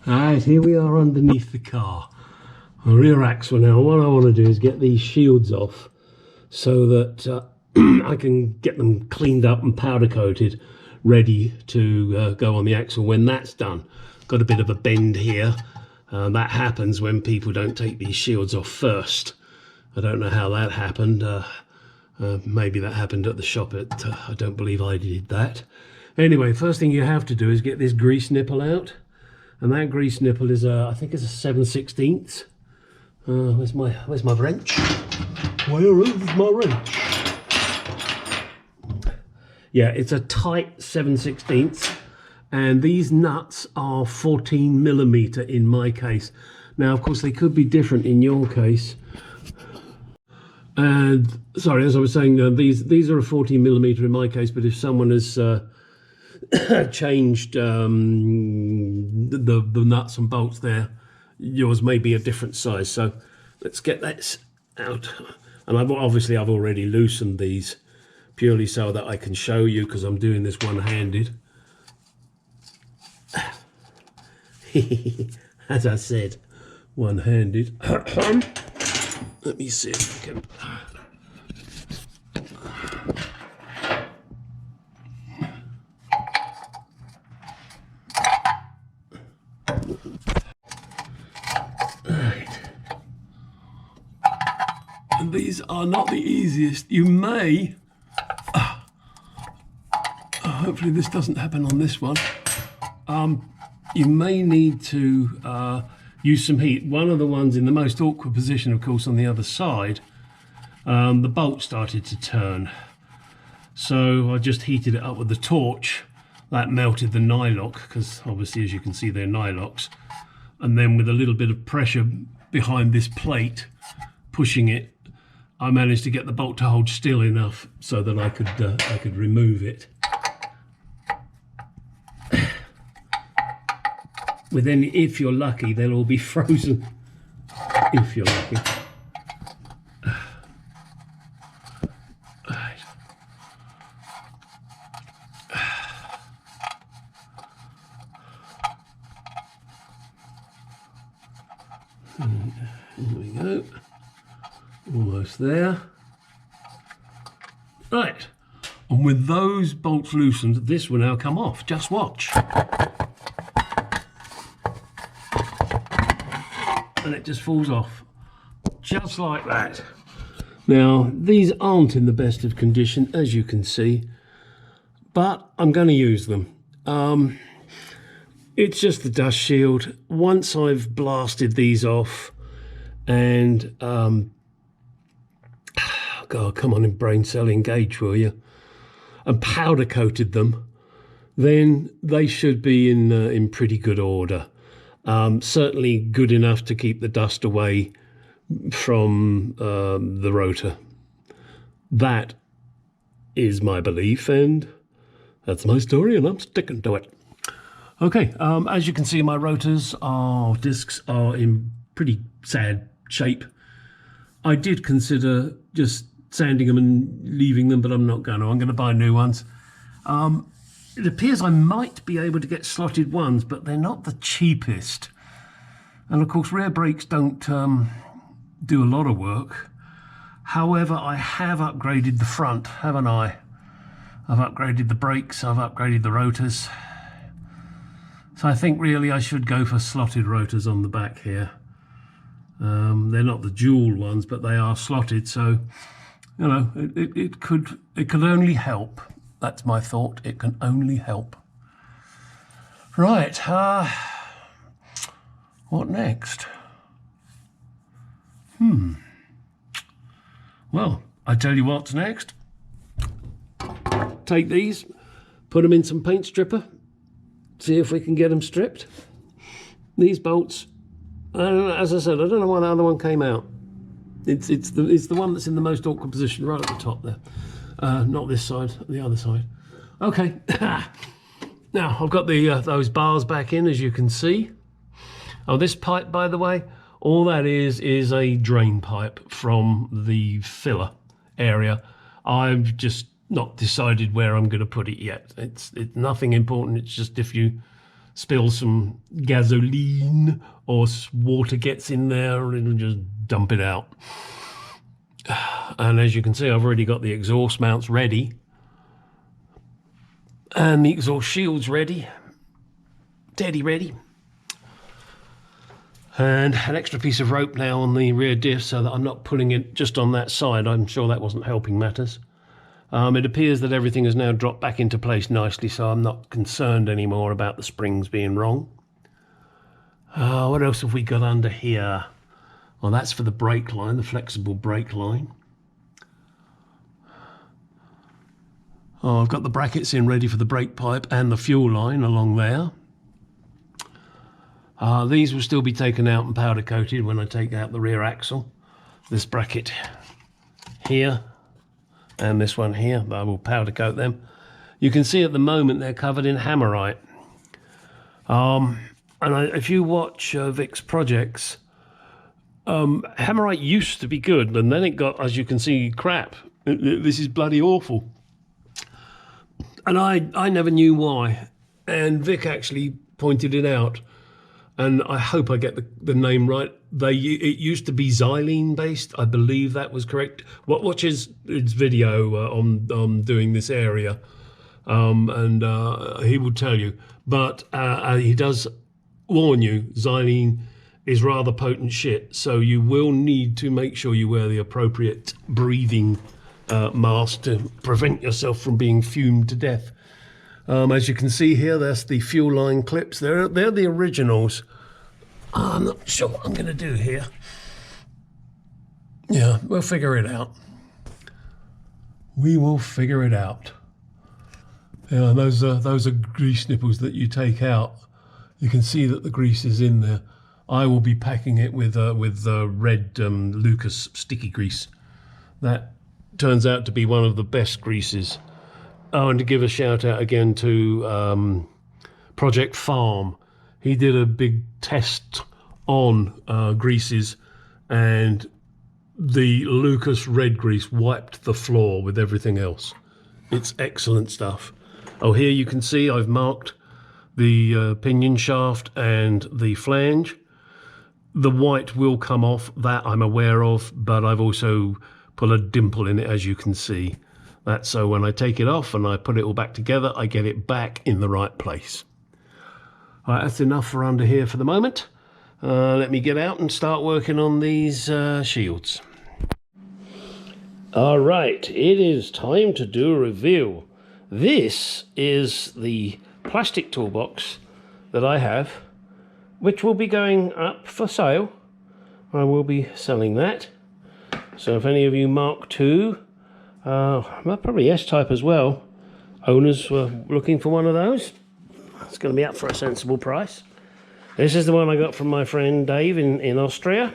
Alright, here we are underneath the car. A rear axle now. What I want to do is get these shields off so that I can get them cleaned up and powder coated, ready to go on the axle when that's done. Got a bit of a bend here. That happens when people don't take these shields off first. I don't know how that happened. Maybe that happened at the shop. I don't believe I did that. Anyway, first thing you have to do is get this grease nipple out. And that grease nipple is I think it's a 7/16. Where's my wrench? Where is my wrench? Yeah, it's a tight 7/16, and these nuts are 14mm in my case. Now, of course, they could be different in your case. And sorry, as I was saying, these are a 14mm in my case. But if someone has changed the nuts and bolts there, yours may be a different size. So let's get that out. And I've already loosened these purely so that I can show you, because I'm doing this one-handed. As I said, one-handed. Let me see if I can. And these are not the easiest. You may, hopefully this doesn't happen on this one, you may need to use some heat. One of the ones in the most awkward position, of course, on the other side, the bolt started to turn. So I just heated it up with the torch. That melted the nylock, because obviously, as you can see, they're nylocks. And then with a little bit of pressure behind this plate, pushing it, I managed to get the bolt to hold still enough so that I could remove it. But then, if you're lucky, they'll all be frozen. If you're lucky. Right. Here we go. Almost there. Right. And with those bolts loosened, this will now come off. Just watch. And it just falls off, just like that. Now, these aren't in the best of condition, as you can see, but I'm going to use them. It's just the dust shield. Once I've blasted these off and, God, come on, in brain cell, engage, will you? And powder coated them, then they should be in pretty good order. Certainly good enough to keep the dust away from the rotor. That is my belief, and that's my story, and I'm sticking to it. Okay, as you can see, my discs are in pretty sad shape. I did consider just sanding them and leaving them, but I'm not going to. I'm going to buy new ones. It appears I might be able to get slotted ones, but they're not the cheapest. And of course, rear brakes don't do a lot of work. However, I have upgraded the front, haven't I? I've upgraded the brakes, I've upgraded the rotors. So I think really I should go for slotted rotors on the back here. They're not the dual ones, but they are slotted, so you know, it could only help. That's my thought. It can only help. Right. What next? Well, I tell you what's next. Take these, put them in some paint stripper, see if we can get them stripped. These bolts, I don't know, as I said, I don't know why the other one came out. It's the one that's in the most awkward position right at the top there. Not this side, the other side. Okay. Now I've got those bars back in, as you can see. Oh, this pipe, by the way, all that is a drain pipe from the filler area. I've just not decided where I'm going to put it yet. It's nothing important. It's just if you spill some gasoline or water gets in there, and it'll just dump it out. And as you can see, I've already got the exhaust mounts ready and the exhaust shields ready, steady ready, and an extra piece of rope now on the rear diff so that I'm not pulling it just on that side. I'm sure that wasn't helping matters. It appears that everything has now dropped back into place nicely, so I'm not concerned anymore about the springs being wrong. What else have we got under here? Well, that's for the brake line, the flexible brake line. Oh, I've got the brackets in ready for the brake pipe and the fuel line along there. These will still be taken out and powder coated when I take out the rear axle. This bracket here and this one here, I will powder coat them. You can see at the moment they're covered in hammerite. If you watch Vic's projects, hammerite used to be good, and then it got, as you can see, crap. This is bloody awful. And I never knew why. And Vic actually pointed it out. And I hope I get the name right. It used to be xylene based. I believe that was correct. Watch his video on doing this area, and he will tell you. But he does warn you, xylene is rather potent shit. So you will need to make sure you wear the appropriate breathing mask to prevent yourself from being fumed to death. As you can see here, that's the fuel line clips. They're the originals. I'm not sure what I'm going to do here. Yeah, we'll figure it out. We will figure it out. Yeah, and those are grease nipples that you take out. You can see that the grease is in there. I will be packing it with red Lucas sticky grease. That turns out to be one of the best greases. Oh, and to give a shout out again to Project Farm. He did a big test on greases, and the Lucas red grease wiped the floor with everything else. It's excellent stuff. Oh, here you can see I've marked the pinion shaft and the flange. The white will come off, that I'm aware of, but I've also put a dimple in it, as you can see. That's so when I take it off and I put it all back together, I get it back in the right place. All right, that's enough for under here for the moment. Let me get out and start working on these shields. All right, it is time to do a review. This is the plastic toolbox that I have, which will be going up for sale. I will be selling that. So if any of you Mark II, well, probably S-type as well, owners were looking for one of those, it's going to be up for a sensible price. This is the one I got from my friend Dave in Austria.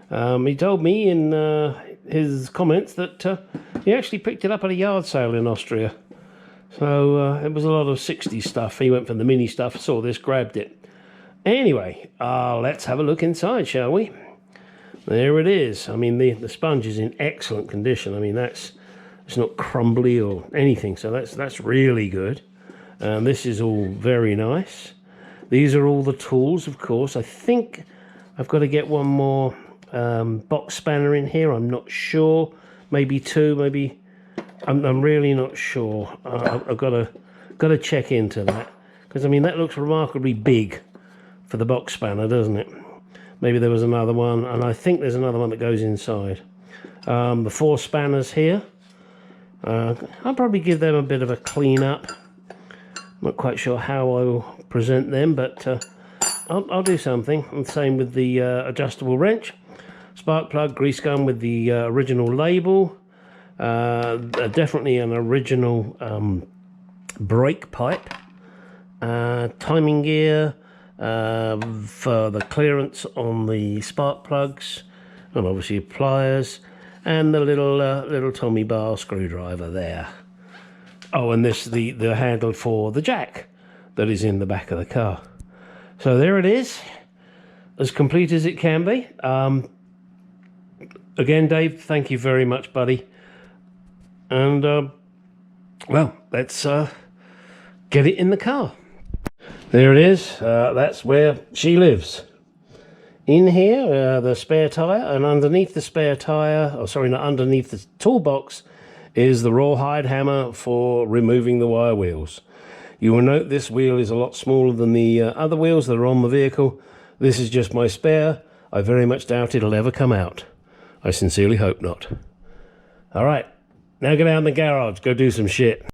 He told me in his comments that he actually picked it up at a yard sale in Austria. So it was a lot of 60s stuff. He went for the mini stuff, saw this, grabbed it. Anyway, let's have a look inside, shall we? There it is. I mean, the sponge is in excellent condition. I mean, it's not crumbly or anything, so that's really good. This is all very nice. These are all the tools, of course. I think I've got to get one more box spanner in here. I'm not sure. Maybe two, maybe. I'm really not sure. I've got to check into that, because I mean that looks remarkably big for the box spanner, doesn't it? Maybe there was another one, and I think there's another one that goes inside. The 4 spanners here. I'll probably give them a bit of a clean up. Not quite sure how I will present them, but I'll do something. And same with the adjustable wrench. Spark plug, grease gun with the original label. Definitely an original brake pipe. Timing gear for the clearance on the spark plugs, and obviously pliers, and the little Tommy bar screwdriver there. Oh, and this the handle for the jack that is in the back of the car. So there it is, as complete as it can be. Again, Dave, thank you very much, buddy. And well, let's get it in the car. There it is. That's where she lives. In here, the spare tyre, and underneath the spare tyre, underneath the toolbox, is the rawhide hammer for removing the wire wheels. You will note this wheel is a lot smaller than the other wheels that are on the vehicle. This is just my spare. I very much doubt it'll ever come out. I sincerely hope not. All right, now get out in the garage, go do some shit.